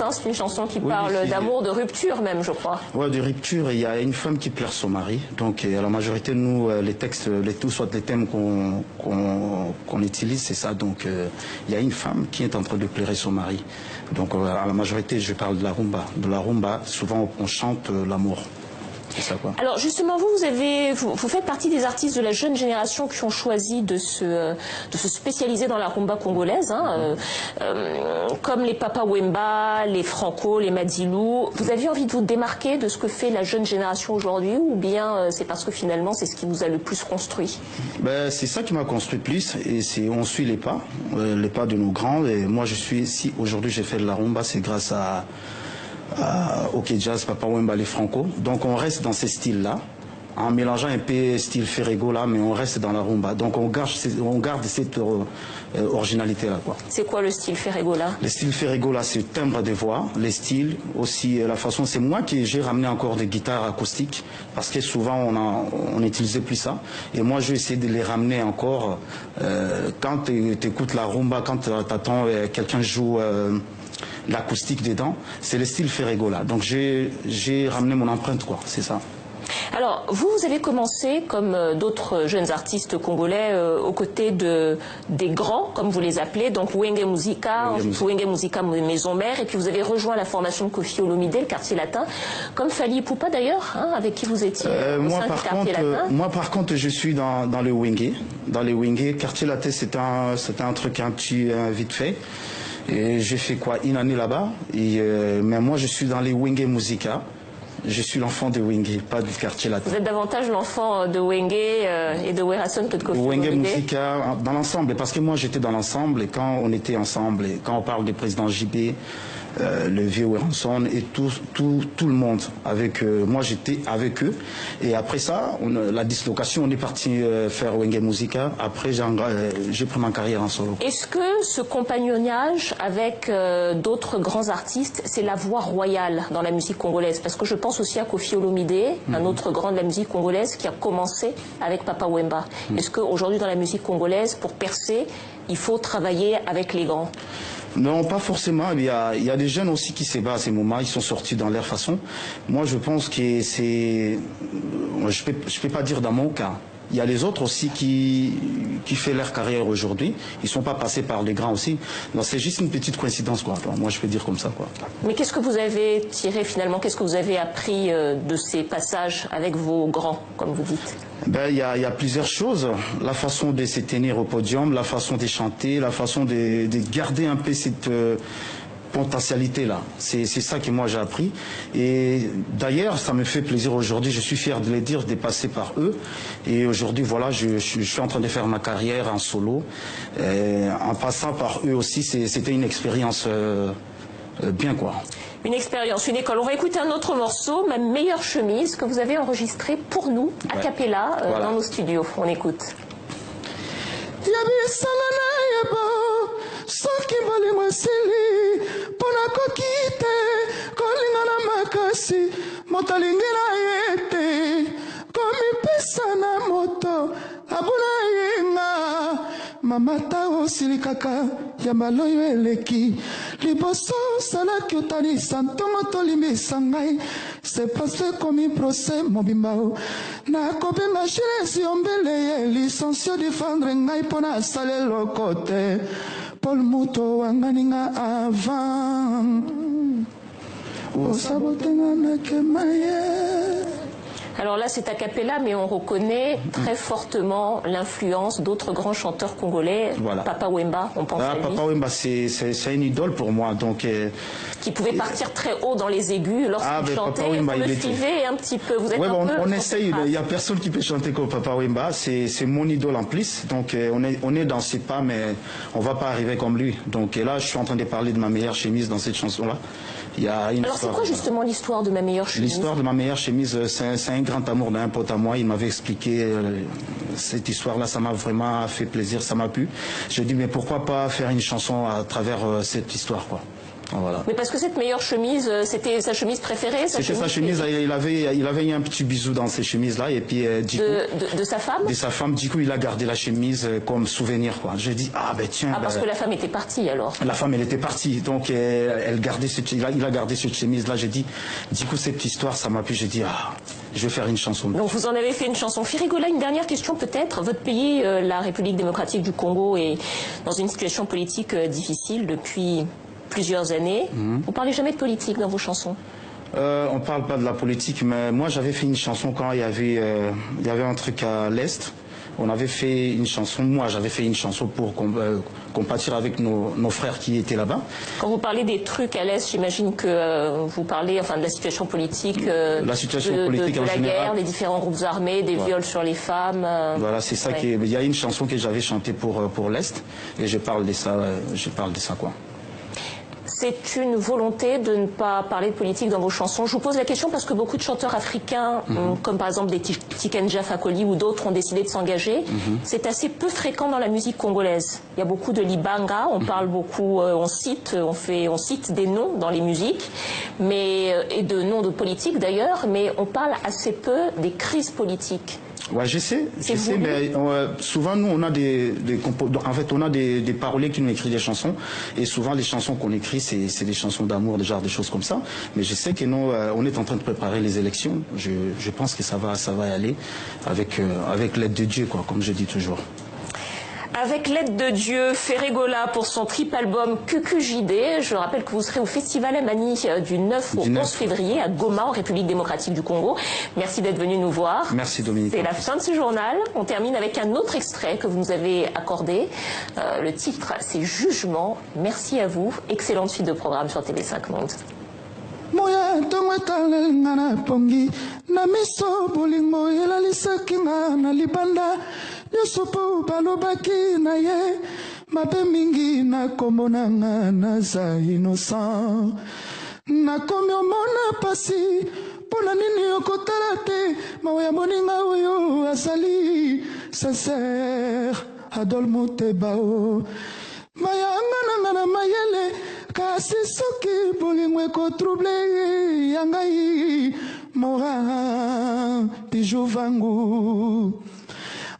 hein, c'est une chanson qui parle d'amour, de rupture même, je crois. Oui, de rupture, il y a une femme qui pleure son mari. Donc à la majorité de nous, les textes, soit les thèmes qu'on utilise, c'est ça. Donc il y a une femme qui est en train de pleurer son mari. Donc à la majorité, je parle de la rumba. De la rumba, souvent on chante l'amour. Ça, quoi. Alors justement, vous faites partie des artistes de la jeune génération qui ont choisi de se spécialiser dans la rumba congolaise, hein, comme les Papa Wemba, les Franco, les Madilou. Vous aviez envie de vous démarquer de ce que fait la jeune génération aujourd'hui, ou bien c'est parce que finalement c'est ce qui vous a le plus construit? Ben, c'est ça qui m'a construit plus, et on suit les pas de nos grands. Et moi je suis ici, aujourd'hui j'ai fait de la rumba, c'est grâce à OK Jazz, Papa Wemba, les Franco. Donc on reste dans ces styles-là, en mélangeant un peu style Ferrego là, mais on reste dans la rumba. Donc on garde cette originalité-là, quoi. C'est quoi le style Ferrego là? Le style Ferrego là, c'est le timbre de voix, les styles, aussi la façon. C'est moi qui j'ai ramené encore des guitares acoustiques, parce que souvent on n'utilisait plus ça. Et moi je vais essayer de les ramener encore. Quand tu écoutes la rumba, quand tu attends quelqu'un joue l'acoustique dedans, c'est le style Ferrego là. Donc j'ai ramené mon empreinte, quoi, c'est ça. Alors, vous avez commencé, comme d'autres jeunes artistes congolais, aux côtés des grands, comme vous les appelez, donc Wenge Musica, Wenge Musica Maison Mère, et puis vous avez rejoint la formation de Koffi Olomide, le quartier latin, comme Fally Ipupa d'ailleurs, hein, avec qui vous étiez au sein du quartier latin. Moi par contre, je suis dans le Wenge. Dans le Wenge, quartier latin, c'était un truc un petit vite fait. Et j'ai fait quoi, une année là-bas. Mais moi, je suis dans les Wenge Musica. Je suis l'enfant de Wenge, pas du quartier latin. Vous êtes davantage l'enfant de Wenge et de Werason que de Koffi Olomide. Wenge Musica, dans l'ensemble, parce que moi j'étais dans l'ensemble, et quand on était ensemble, et quand on parle du président JB, le vieux Werason et tout le monde avec moi j'étais avec eux, et après ça la dislocation, on est parti faire Wenge Musica. Après j'ai pris ma carrière en solo. Est-ce que ce compagnonnage avec d'autres grands artistes, c'est la voie royale dans la musique congolaise? Parce que je pense aussi à Koffi Olomide, un autre grand de la musique congolaise qui a commencé avec Papa Wemba. Est-ce qu'aujourd'hui dans la musique congolaise, pour percer, il faut travailler avec les grands? Non, pas forcément. Il y a des jeunes aussi qui se battent à ces moments, ils sont sortis dans leur façon. Moi, je pense que c'est... Je peux pas dire dans mon cas. Il y a les autres aussi qui font leur carrière aujourd'hui. Ils ne sont pas passés par les grands aussi. C'est juste une petite coïncidence, quoi. Moi, je peux dire comme ça, quoi. Mais qu'est-ce que vous avez tiré finalement? Qu'est-ce que vous avez appris de ces passages avec vos grands, comme vous dites? Ben, il y a plusieurs choses. La façon de se tenir au podium, la façon de chanter, la façon de garder un peu cette potentialité là. C'est ça que moi j'ai appris. Et d'ailleurs, ça me fait plaisir aujourd'hui. Je suis fier de le dire, de passer par eux. Et aujourd'hui, voilà, je suis en train de faire ma carrière en solo. En passant par eux aussi, c'était une expérience bien, quoi. Une expérience, une école. On va écouter un autre morceau, Ma meilleure chemise, que vous avez enregistré pour nous, a cappella, dans nos studios. On écoute. Soki mbalimo esili mpona koki te kolinga na makasi moto alingi na ye te komipesa na moto abuna yenga mama ta osili kaka ya maloyo eleki liboso osalaki otalisa ntongo tolimbisa ngai se pase komi prose mobimba o nakobenga Jules Yombele ye licensio difendre ngai mpona asala eloko te Paul Muto wanganinga avant osabotenga na kemaye. Alors là, c'est a cappella, mais on reconnaît très fortement l'influence d'autres grands chanteurs congolais. Voilà. Papa Wemba, on pense à lui. Papa Wemba, c'est une idole pour moi. Donc, qui pouvait partir très haut dans les aigus lorsqu'il chantait. Papa Wemba, il suivait un petit peu. Vous êtes un peu... On essaye, il n'y a personne qui peut chanter comme Papa Wemba. C'est mon idole en plus. Donc on est dans ses pas, mais on ne va pas arriver comme lui. Donc là, je suis en train de parler de Ma meilleure chemise dans cette chanson-là. Alors c'est quoi justement l'histoire de Ma meilleure chemise? L'histoire de Ma meilleure chemise, c'est un grand amour d'un pote à moi. Il m'avait expliqué cette histoire-là, ça m'a vraiment fait plaisir, ça m'a plu. J'ai dit mais pourquoi pas faire une chanson à travers cette histoire, quoi. Voilà. Mais parce que cette meilleure chemise, c'était sa chemise préférée? C'était sa chemise, il avait un petit bisou dans ces chemises-là, et puis du coup, de sa femme? De sa femme, du coup, il a gardé la chemise comme souvenir, quoi. J'ai dit, ah ben tiens. Ah, parce que la femme était partie, alors? La femme, elle était partie, donc il a gardé cette chemise-là. J'ai dit, du coup, cette histoire, ça m'a plu. J'ai dit, ah, je vais faire une chanson. Donc vous en avez fait une chanson. Firigola, une dernière question peut-être. Votre pays, la République démocratique du Congo, est dans une situation politique difficile depuis plusieurs années. Vous parlez jamais de politique dans vos chansons? On parle pas de la politique, mais moi j'avais fait une chanson quand il y avait un truc à l'Est. On avait fait une chanson, moi j'avais fait une chanson pour compatir avec nos frères qui étaient là-bas. Quand vous parlez des trucs à l'Est, j'imagine que vous parlez enfin, de la situation politique, la situation politique de en la général. guerre, des différents groupes armés, des viols sur les femmes. Voilà, c'est ça qui est... Il y a une chanson que j'avais chantée pour l'Est, et je parle de ça quoi. C'est une volonté de ne pas parler de politique dans vos chansons. Je vous pose la question parce que beaucoup de chanteurs africains, comme par exemple des Tikenja Fakoli ou d'autres, ont décidé de s'engager. C'est assez peu fréquent dans la musique congolaise. Il y a beaucoup de libanga, on parle beaucoup, on cite des noms dans les musiques, et de noms de politiques d'ailleurs, mais on parle assez peu des crises politiques. Ouais, je sais, mais souvent nous on a on a des paroliers qui nous écrivent des chansons, et souvent les chansons qu'on écrit c'est des chansons d'amour, des choses comme ça. Mais je sais que nous on est en train de préparer les élections. Je pense que ça va y aller avec l'aide de Dieu, quoi, comme je dis toujours. Avec l'aide de Dieu, Firigola pour son triple album QQJD. Je rappelle que vous serez au Festival Amani du 9 au 11 février à Goma, en République démocratique du Congo. Merci d'être venu nous voir. Merci Dominique. C'est la fin de ce journal. On termine avec un autre extrait que vous nous avez accordé. Le titre, c'est Jugement. Merci à vous. Excellente suite de programme sur TV5 Monde. Moya tongo etalelanga na pongi na miso bolingo elalisaki nga na libanda nyonso mpo balobaki na ye mabe mingi nakomona nga naza innocent nakomi omona pasi mpo na nini okotala te mawa ya moninga oyo azali sincere Adol Muteba o mayanga nanga na mayele kasi soki bolingo ekotrouble ya ngai mora bijou vangu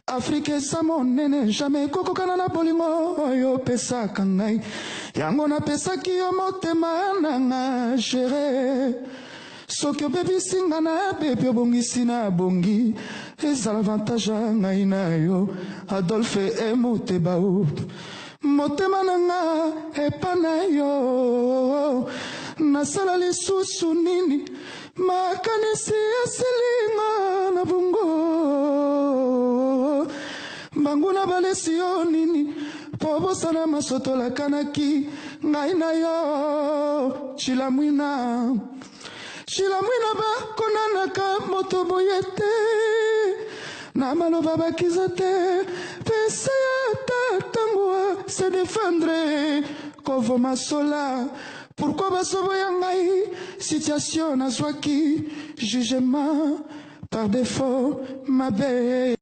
Afrika eza monene jamais kokokana na bolingo oyo opesaka ngai yango napesaki yo motema nanga chere soki obebisi nga na bebi obongisi na bongi ezala avantage ya ngai na yo Adolphe Muteba o motema nanga epa na yo nasala lisusu nini makanisi esilinga na bongo mbanguna balesi yo nini po bosana masoto lakanaki ngai na yo chilamwina bakonanaka moto boye te na maloba bakiza te pesa ya tatango se défendre kovoma sola pourquoi basoboya ngai situation nazwaki jugement par défaut mabe